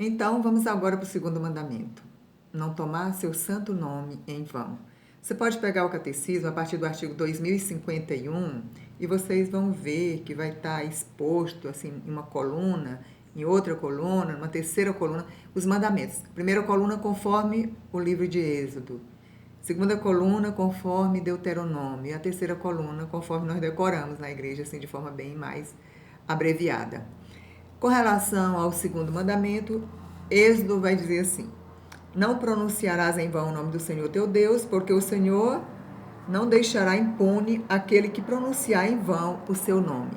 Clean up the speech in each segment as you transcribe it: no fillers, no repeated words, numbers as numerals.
Então, vamos agora para o segundo mandamento. Não tomar seu santo nome em vão. Você pode pegar o catecismo a partir do artigo 2051 e vocês vão ver que vai estar exposto assim, em uma coluna, em outra coluna, numa terceira coluna, os mandamentos. Primeira coluna conforme o livro de Êxodo. Segunda coluna conforme Deuteronômio. E a terceira coluna conforme nós decoramos na igreja, assim, de forma bem mais abreviada. Com relação ao segundo mandamento, Êxodo vai dizer assim: não pronunciarás em vão o nome do Senhor teu Deus, porque o Senhor não deixará impune aquele que pronunciar em vão o seu nome.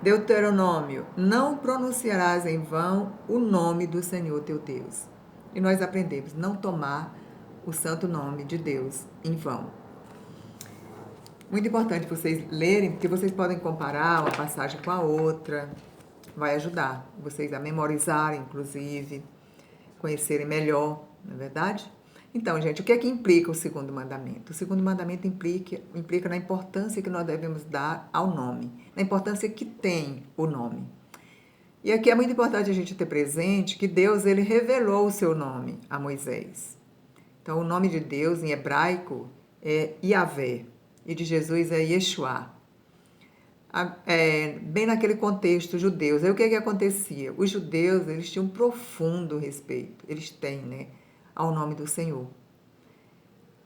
Deuteronômio: não pronunciarás em vão o nome do Senhor teu Deus. E nós aprendemos não tomar o santo nome de Deus em vão. Muito importante vocês lerem, porque vocês podem comparar uma passagem com a outra. Vai ajudar vocês a memorizarem, inclusive, conhecerem melhor, não é verdade? Então, gente, o que é que implica o segundo mandamento? O segundo mandamento implica na importância que nós devemos dar ao nome, na importância que tem o nome. E aqui é muito importante a gente ter presente que Deus, ele revelou o seu nome a Moisés. Então, o nome de Deus em hebraico é Yahvé e de Jesus é Yeshua. Bem naquele contexto judeus. Aí o que acontecia? Os judeus, eles tinham um profundo respeito, eles têm, né, ao nome do Senhor.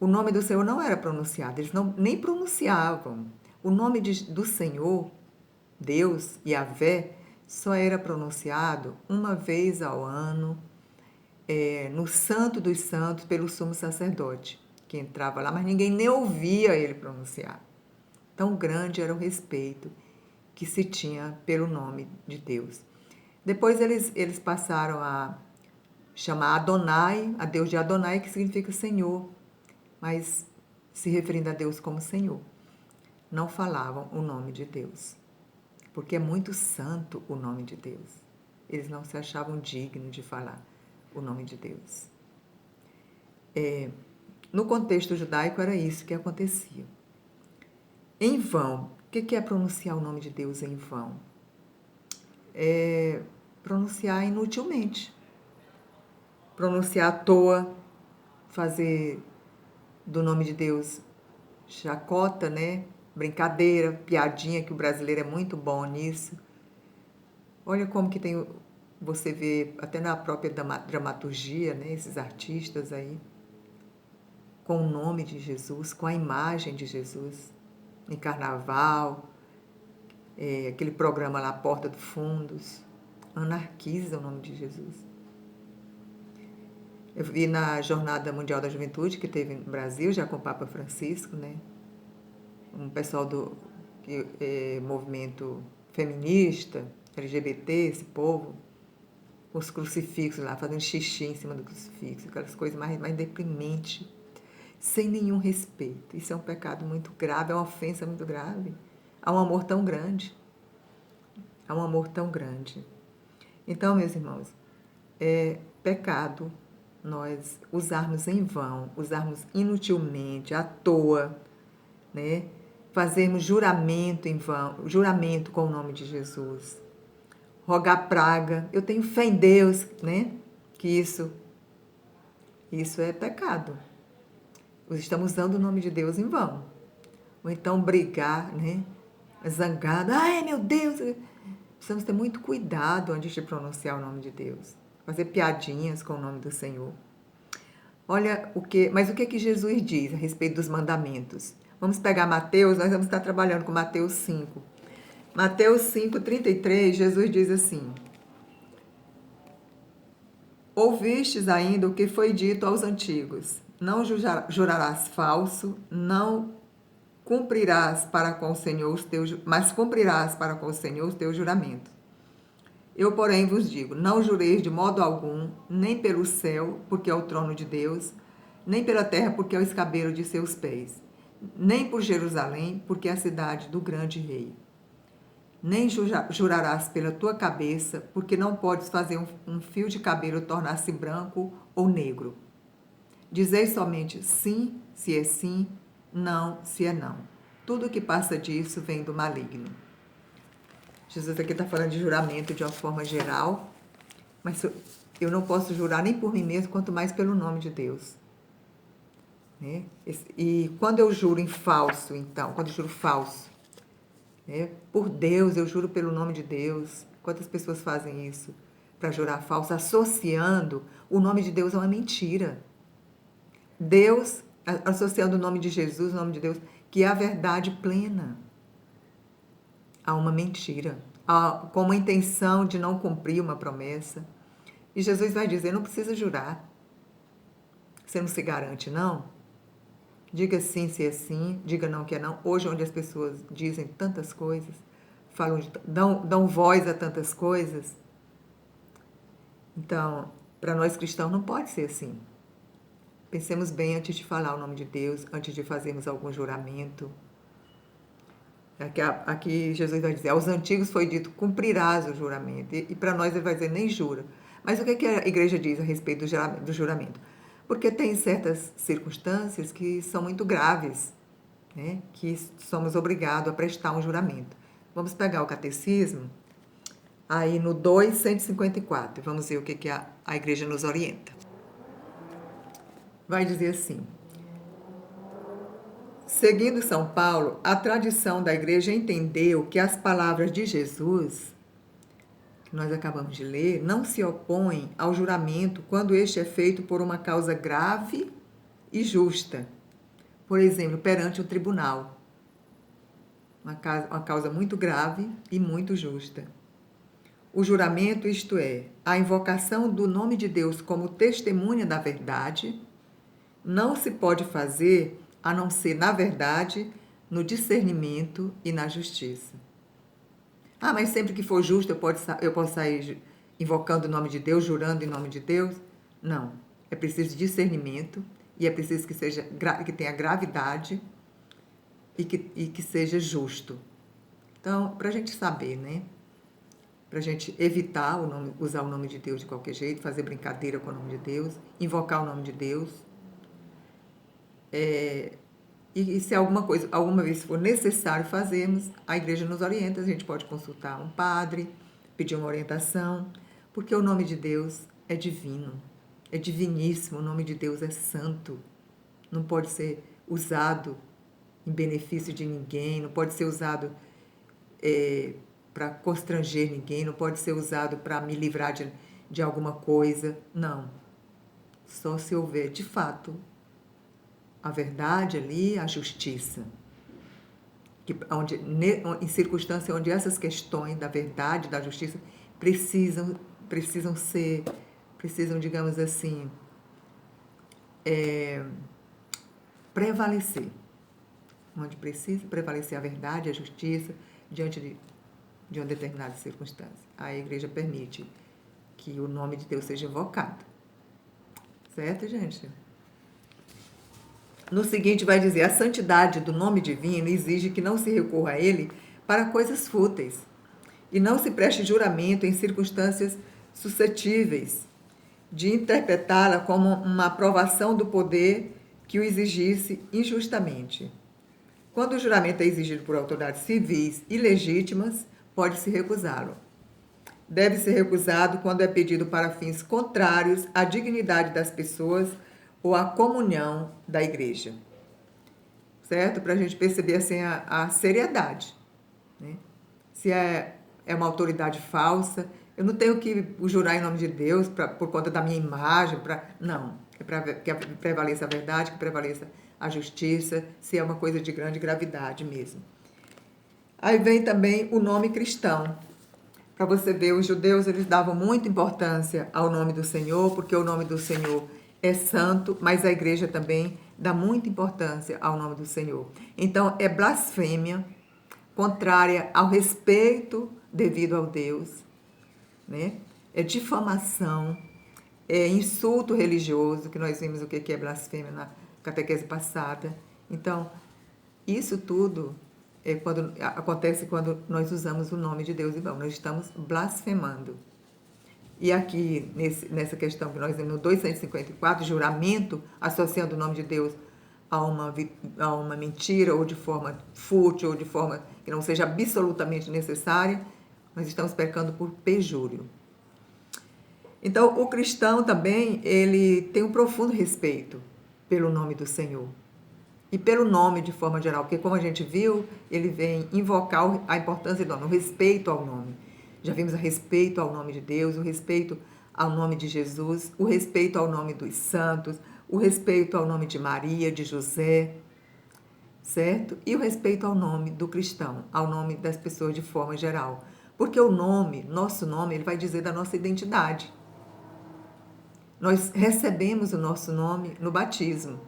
O nome do Senhor não era pronunciado, eles nem pronunciavam. O nome do Senhor, Deus, Yahvé, só era pronunciado uma vez ao ano, no Santo dos Santos, pelo sumo sacerdote, que entrava lá, mas ninguém nem ouvia ele pronunciar. Tão grande era o respeito que se tinha pelo nome de Deus. Depois eles passaram a chamar Adonai, a Deus de Adonai, que significa Senhor, mas se referindo a Deus como Senhor. Não falavam o nome de Deus, porque é muito santo o nome de Deus. Eles não se achavam dignos de falar o nome de Deus. No contexto judaico era isso que acontecia. Em vão. O que é pronunciar o nome de Deus em vão? É pronunciar inutilmente. Pronunciar à toa, fazer do nome de Deus chacota, né? Brincadeira, piadinha, que o brasileiro é muito bom nisso. Olha como que tem, você vê até na própria dramaturgia, né? Esses artistas aí, com o nome de Jesus, com a imagem de Jesus. Em carnaval, aquele programa lá, Porta dos Fundos, anarquiza o nome de Jesus. Eu vi na Jornada Mundial da Juventude, que teve no Brasil, já com o Papa Francisco, né? Um pessoal do movimento feminista, LGBT, esse povo, com os crucifixos lá, fazendo xixi em cima do crucifixo, aquelas coisas mais deprimentes, sem nenhum respeito. Isso é um pecado muito grave, é uma ofensa muito grave. Há um amor tão grande. Há um amor tão grande. Então, meus irmãos, é pecado nós usarmos em vão, usarmos inutilmente, à toa, né? Fazermos juramento em vão, juramento com o nome de Jesus. Rogar praga. Eu tenho fé em Deus, né? Que isso é pecado. Estamos usando o nome de Deus em vão. Ou então brigar, né? Zangado. Ai, meu Deus! Precisamos ter muito cuidado antes de pronunciar o nome de Deus. Fazer piadinhas com o nome do Senhor. Olha mas o que Jesus diz a respeito dos mandamentos? Vamos pegar Mateus, nós vamos estar trabalhando com Mateus 5. Mateus 5:33, Jesus diz assim: ouvistes ainda o que foi dito aos antigos: não jurarás falso, não cumprirás para com o Senhor mas cumprirás para com o Senhor os teus juramentos. Eu, porém, vos digo, não jureis de modo algum, nem pelo céu, porque é o trono de Deus, nem pela terra, porque é o escabelo de seus pés, nem por Jerusalém, porque é a cidade do grande rei. Nem jurarás pela tua cabeça, porque não podes fazer um fio de cabelo tornar-se branco ou negro. Dizeis somente sim, se é sim, não, se é não. Tudo que passa disso vem do maligno. Jesus aqui está falando de juramento de uma forma geral, mas eu não posso jurar nem por mim mesmo, quanto mais pelo nome de Deus. Né? E quando eu juro em falso, então, quando eu juro falso, né? Por Deus, eu juro pelo nome de Deus. Quantas pessoas fazem isso para jurar falso, associando o nome de Deus a uma mentira? Deus, associando o nome de Jesus, o nome de Deus, que é a verdade plena, a uma mentira, com uma intenção de não cumprir uma promessa. E Jesus vai dizer, não precisa jurar. Você não se garante, não? Diga sim se é sim, diga não que é não. Hoje, onde as pessoas dizem tantas coisas, dão voz a tantas coisas. Então, para nós cristãos não pode ser assim. Pensemos bem antes de falar o nome de Deus, antes de fazermos algum juramento. Aqui Jesus vai dizer, aos antigos foi dito, cumprirás o juramento. E para nós ele vai dizer, nem jura. Mas o que a igreja diz a respeito do juramento? Porque tem certas circunstâncias que são muito graves, né? Que somos obrigados a prestar um juramento. Vamos pegar o catecismo, aí no 254, vamos ver o que a igreja nos orienta. Vai dizer assim, seguindo São Paulo, a tradição da igreja entendeu que as palavras de Jesus, que nós acabamos de ler, não se opõem ao juramento quando este é feito por uma causa grave e justa. Por exemplo, perante o tribunal. Uma causa muito grave e muito justa. O juramento, isto é, a invocação do nome de Deus como testemunha da verdade, não se pode fazer a não ser na verdade, no discernimento e na justiça. Ah, mas sempre que for justo eu posso sair invocando o nome de Deus, jurando em nome de Deus? Não. É preciso discernimento e é preciso que tenha gravidade e que seja justo. Então, para a gente saber, né? Para a gente evitar usar o nome de Deus de qualquer jeito, fazer brincadeira com o nome de Deus, invocar o nome de Deus. E se alguma vez for necessário fazermos, a igreja nos orienta, a gente pode consultar um padre, pedir uma orientação, porque o nome de Deus é divino, é diviníssimo, o nome de Deus é santo, não pode ser usado em benefício de ninguém, não pode ser usado para constranger ninguém, não pode ser usado para me livrar de alguma coisa, não. Só se houver, de fato, a verdade ali, a justiça. Em circunstâncias onde essas questões da verdade, da justiça, precisam, digamos assim, prevalecer. Onde precisa prevalecer a verdade, a justiça, diante de uma determinada circunstância. A igreja permite que o nome de Deus seja invocado. Certo, gente? No seguinte vai dizer, a santidade do nome divino exige que não se recorra a ele para coisas fúteis e não se preste juramento em circunstâncias suscetíveis de interpretá-la como uma aprovação do poder que o exigisse injustamente. Quando o juramento é exigido por autoridades civis e legítimas, pode-se recusá-lo. Deve ser recusado quando é pedido para fins contrários à dignidade das pessoas ou à comunhão da igreja. Certo? Para a gente perceber assim, a seriedade. Né? Se é uma autoridade falsa, eu não tenho que jurar em nome de Deus por conta da minha imagem. Não, é para que prevaleça a verdade, que prevaleça a justiça, se é uma coisa de grande gravidade mesmo. Aí vem também o nome cristão. Para você ver, os judeus eles davam muita importância ao nome do Senhor, porque o nome do Senhor é santo, mas a igreja também dá muita importância ao nome do Senhor. Então, é blasfêmia, contrária ao respeito devido ao Deus, né? É difamação, é insulto religioso, que nós vimos o que é blasfêmia na catequese passada. Então, isso tudo acontece quando nós usamos o nome de Deus em vão. Nós estamos blasfemando. E aqui, nessa questão que nós vemos no 254, juramento, associando o nome de Deus a uma mentira, ou de forma fútil, ou de forma que não seja absolutamente necessária, nós estamos pecando por perjúrio. Então, o cristão também, ele tem um profundo respeito pelo nome do Senhor e pelo nome de forma geral, porque como a gente viu, ele vem invocar a importância do nome, o respeito ao nome. Já vimos a respeito ao nome de Deus, o respeito ao nome de Jesus, o respeito ao nome dos santos, o respeito ao nome de Maria, de José, certo? E o respeito ao nome do cristão, ao nome das pessoas de forma geral. Porque o nome, nosso nome, ele vai dizer da nossa identidade. Nós recebemos o nosso nome no batismo.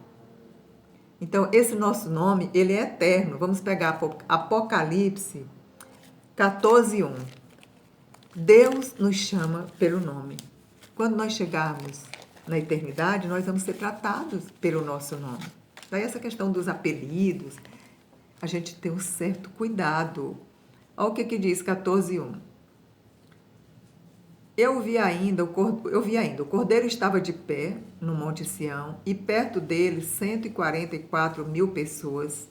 Então, esse nosso nome, ele é eterno. Vamos pegar Apocalipse 14:1. Deus nos chama pelo nome. Quando nós chegarmos na eternidade, nós vamos ser tratados pelo nosso nome. Daí essa questão dos apelidos, a gente tem um certo cuidado. Olha o que diz 14:1. Eu vi ainda, o cordeiro estava de pé no Monte Sião, e perto dele 144.000 pessoas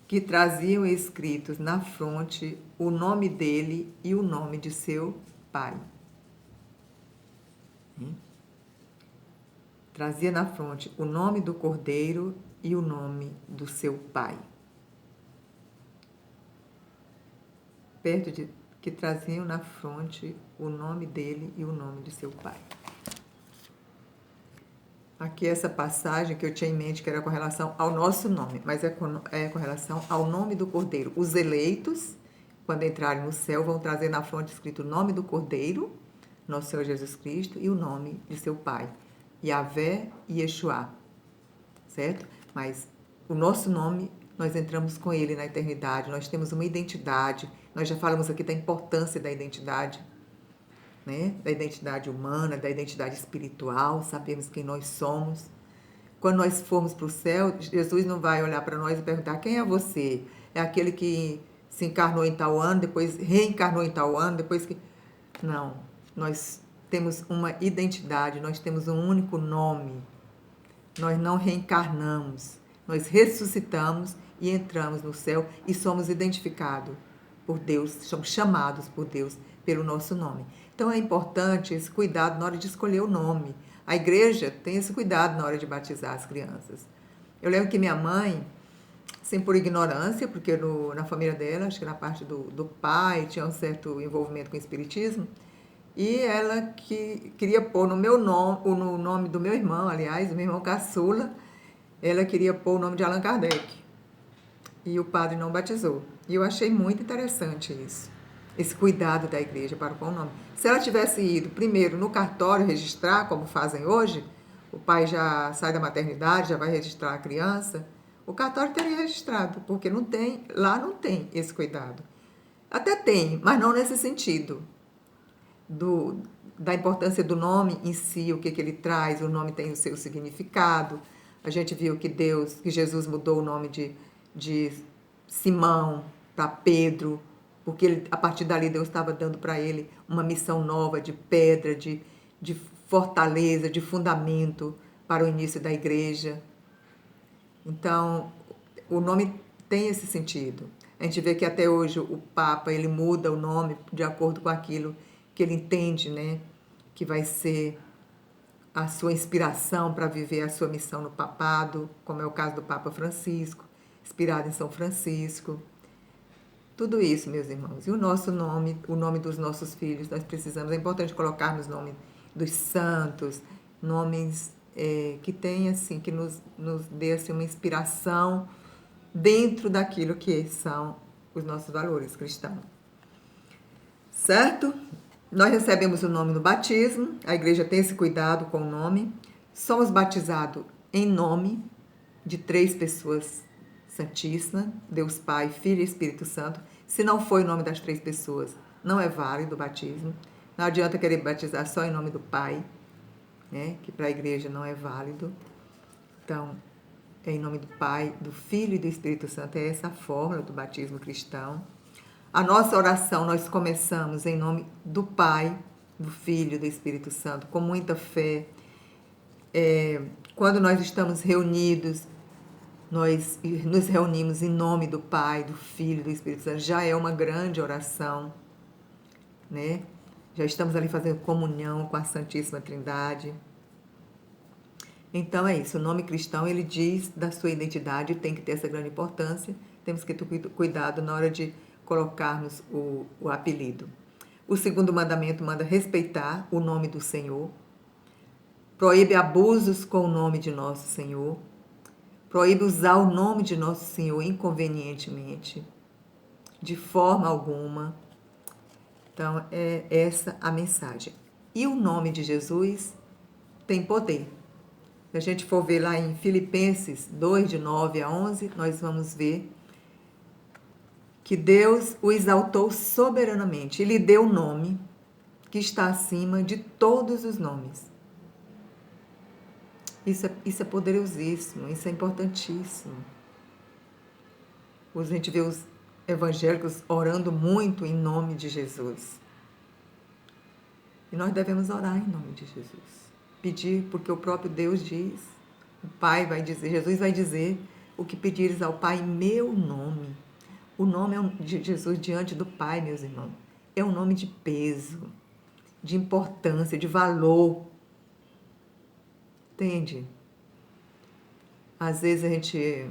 que traziam escritos na fronte o nome dele e o nome de seu pai. Trazia na fronte o nome do cordeiro e o nome do seu pai. Que traziam na fronte o nome dele e o nome de seu pai. Aqui essa passagem que eu tinha em mente que era com relação ao nosso nome, mas é com relação ao nome do Cordeiro. Os eleitos, quando entrarem no céu, vão trazer na fronte escrito o nome do Cordeiro, nosso Senhor Jesus Cristo, e o nome de seu pai, Yahvé e Yeshua, certo? Mas o nosso nome, nós entramos com ele na eternidade, nós temos uma identidade. Nós já falamos aqui da importância da identidade, né? Da identidade humana, da identidade espiritual, sabemos quem nós somos. Quando nós formos para o céu, Jesus não vai olhar para nós e perguntar: quem é você? É aquele que se encarnou em tal ano, depois reencarnou em tal ano, depois que... Não, nós temos uma identidade, nós temos um único nome. Nós não reencarnamos, nós ressuscitamos e entramos no céu e somos identificados por Deus, somos chamados por Deus pelo nosso nome. Então é importante esse cuidado na hora de escolher o nome. A igreja tem esse cuidado na hora de batizar as crianças. Eu lembro que minha mãe, sem por ignorância, porque na família dela, acho que na parte do pai, tinha um certo envolvimento com o espiritismo, e ela que queria pôr no meu nome, no nome do meu irmão, aliás, o meu irmão caçula, ela queria pôr o nome de Allan Kardec. E o padre não batizou. E eu achei muito interessante isso. Esse cuidado da igreja para com o nome. Se ela tivesse ido primeiro no cartório registrar, como fazem hoje, o pai já sai da maternidade, já vai registrar a criança, o cartório teria registrado, porque lá não tem esse cuidado. Até tem, mas não nesse sentido. Da importância do nome em si, o que ele traz, o nome tem o seu significado. A gente viu que Jesus mudou o nome de Simão para Pedro, porque a partir dali Deus estava dando para ele uma missão nova de pedra, de fortaleza, de fundamento para o início da igreja. Então, o nome tem esse sentido. A gente vê que até hoje o Papa, ele muda o nome de acordo com aquilo que ele entende, né? Que vai ser a sua inspiração para viver a sua missão no papado, como é o caso do Papa Francisco, inspirado em São Francisco. Tudo isso, meus irmãos. E o nosso nome, o nome dos nossos filhos, nós precisamos, é importante colocarmos o nome dos santos, nomes que tem, assim, que nos dê assim, uma inspiração dentro daquilo que são os nossos valores cristãos. Certo? Nós recebemos o nome no batismo, a igreja tem esse cuidado com o nome. Somos batizados em nome de 3 pessoas santíssimas, Deus Pai, Filho e Espírito Santo. Se não for em nome das 3 pessoas, não é válido o batismo. Não adianta querer batizar só em nome do Pai, né? Que para a igreja não é válido. Então, é em nome do Pai, do Filho e do Espírito Santo. É essa a fórmula do batismo cristão. A nossa oração nós começamos em nome do Pai, do Filho e do Espírito Santo, com muita fé. Quando nós estamos reunidos, nós nos reunimos em nome do Pai, do Filho e do Espírito Santo. Já é uma grande oração, né? Já estamos ali fazendo comunhão com a Santíssima Trindade. Então é isso, o nome cristão, ele diz da sua identidade, tem que ter essa grande importância, temos que ter cuidado na hora de colocarmos o apelido. O segundo mandamento manda respeitar o nome do Senhor, proíbe abusos com o nome de nosso Senhor, proíbe usar o nome de nosso Senhor inconvenientemente, de forma alguma. Então, é essa a mensagem. E o nome de Jesus tem poder. Se a gente for ver lá em Filipenses 2, de 9 a 11, nós vamos ver que Deus o exaltou soberanamente e lhe deu o nome que está acima de todos os nomes. Isso é poderosíssimo, isso é importantíssimo. A gente vê os evangélicos orando muito em nome de Jesus. E nós devemos orar em nome de Jesus. Pedir, porque o próprio Deus diz, o Pai vai dizer, Jesus vai dizer, o que pedires ao Pai em meu nome. O nome de Jesus diante do Pai, meus irmãos, é um nome de peso, de importância, de valor. Entende? Às vezes a gente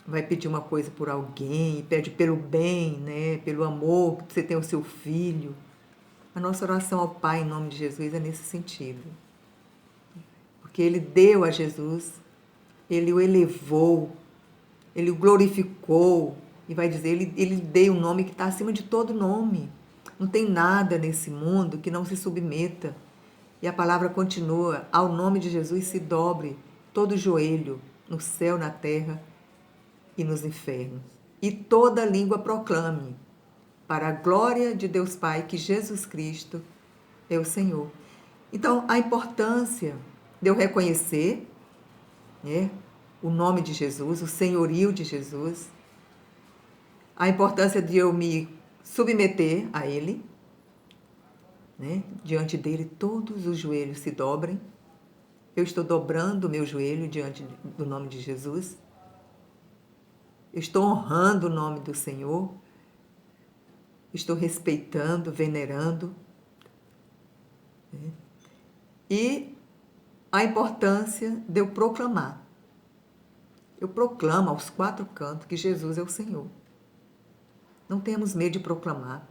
vai pedir uma coisa por alguém, e pede pelo bem, né? Pelo amor que você tem ao seu filho. A nossa oração ao Pai em nome de Jesus é nesse sentido. Porque Ele deu a Jesus, Ele o elevou, Ele o glorificou, e vai dizer, Ele deu um nome que está acima de todo nome. Não tem nada nesse mundo que não se submeta. E a palavra continua, ao nome de Jesus se dobre todo joelho, no céu, na terra e nos infernos. E toda língua proclame, para a glória de Deus Pai, que Jesus Cristo é o Senhor. Então, a importância de eu reconhecer, né, o nome de Jesus, o senhorio de Jesus, a importância de eu me submeter a Ele, né, diante dele todos os joelhos se dobrem. Eu estou dobrando o meu joelho diante do nome de Jesus. Eu estou honrando o nome do Senhor. Estou respeitando, venerando. Né? E a importância de eu proclamar. Eu proclamo aos quatro cantos que Jesus é o Senhor. Não temos medo de proclamar.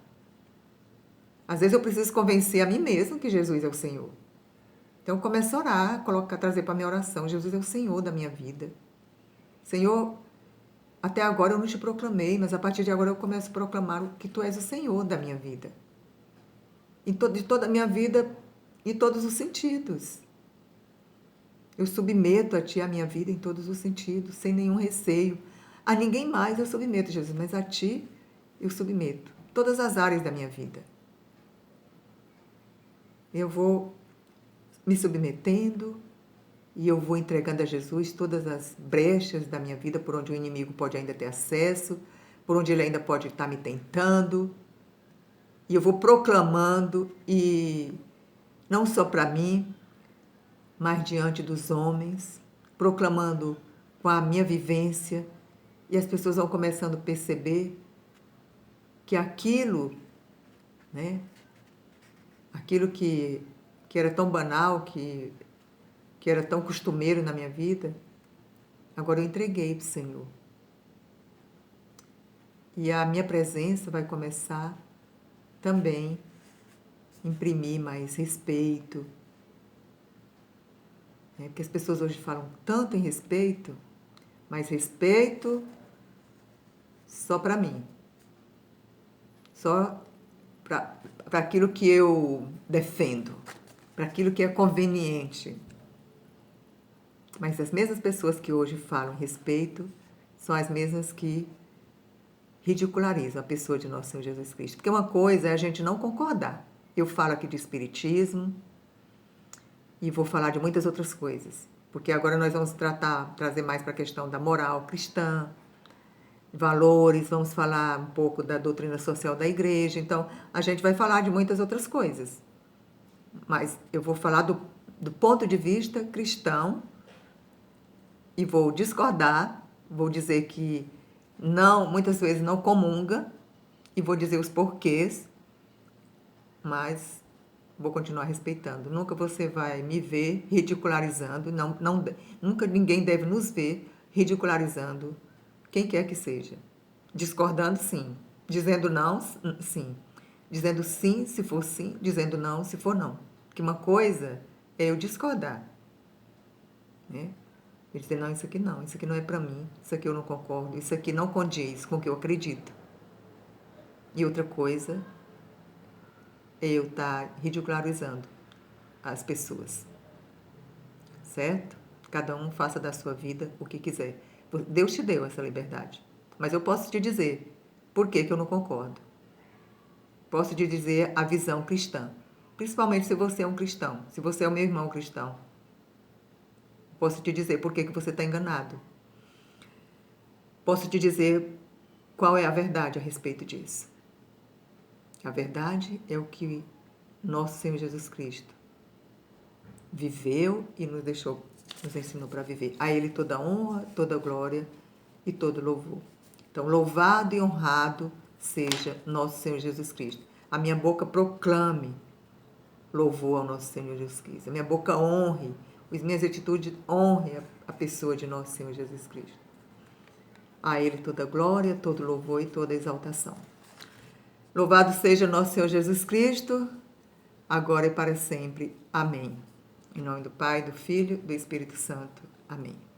Às vezes eu preciso convencer a mim mesmo que Jesus é o Senhor. Então eu começo a orar, trazer para a minha oração, Jesus é o Senhor da minha vida. Senhor, até agora eu não te proclamei, mas a partir de agora eu começo a proclamar que Tu és o Senhor da minha vida. De toda a minha vida, em todos os sentidos. Eu submeto a Ti a minha vida em todos os sentidos, sem nenhum receio. A ninguém mais eu submeto, Jesus, mas a Ti eu submeto. Todas as áreas da minha vida. Eu vou me submetendo e eu vou entregando a Jesus todas as brechas da minha vida por onde o inimigo pode ainda ter acesso, por onde ele ainda pode estar me tentando. E eu vou proclamando, e não só para mim, mas diante dos homens, proclamando com a minha vivência, e as pessoas vão começando a perceber que aquilo, né, aquilo que era tão banal, que era tão costumeiro na minha vida, agora eu entreguei para o Senhor. E a minha presença vai começar também a imprimir mais respeito. Porque as pessoas hoje falam tanto em respeito, mas respeito só para mim. Só para aquilo que eu defendo, para aquilo que é conveniente. Mas as mesmas pessoas que hoje falam respeito são as mesmas que ridicularizam a pessoa de nosso Senhor Jesus Cristo. Porque uma coisa é a gente não concordar. Eu falo aqui de espiritismo e vou falar de muitas outras coisas. Porque agora nós vamos trazer mais para a questão da moral cristã, valores, vamos falar um pouco da doutrina social da igreja. Então, a gente vai falar de muitas outras coisas. Mas eu vou falar do ponto de vista cristão e vou discordar, vou dizer que não, muitas vezes não comunga, e vou dizer os porquês, mas vou continuar respeitando. Nunca você vai me ver ridicularizando, nunca ninguém deve nos ver ridicularizando quem quer que seja. Discordando, sim. Dizendo não, sim. Dizendo sim, se for sim. Dizendo não, se for não. Porque uma coisa é eu discordar, né? Eu dizer, não, isso aqui não é para mim, isso aqui eu não concordo, isso aqui não condiz com o que eu acredito. E outra coisa é eu estar ridicularizando as pessoas, certo? Cada um faça da sua vida o que quiser. Deus te deu essa liberdade. Mas eu posso te dizer por que que eu não concordo. Posso te dizer a visão cristã. Principalmente se você é um cristão, se você é o meu irmão cristão. Posso te dizer por que que você está enganado. Posso te dizer qual é a verdade a respeito disso. A verdade é o que nosso Senhor Jesus Cristo viveu e nos deixou, nos ensinou para viver. A Ele toda honra, toda glória e todo louvor. Então, louvado e honrado seja nosso Senhor Jesus Cristo. A minha boca proclame louvor ao nosso Senhor Jesus Cristo. A minha boca honre, as minhas atitudes honrem a pessoa de nosso Senhor Jesus Cristo. A Ele toda glória, todo louvor e toda exaltação. Louvado seja nosso Senhor Jesus Cristo, agora e para sempre. Amém. Em nome do Pai, do Filho e do Espírito Santo. Amém.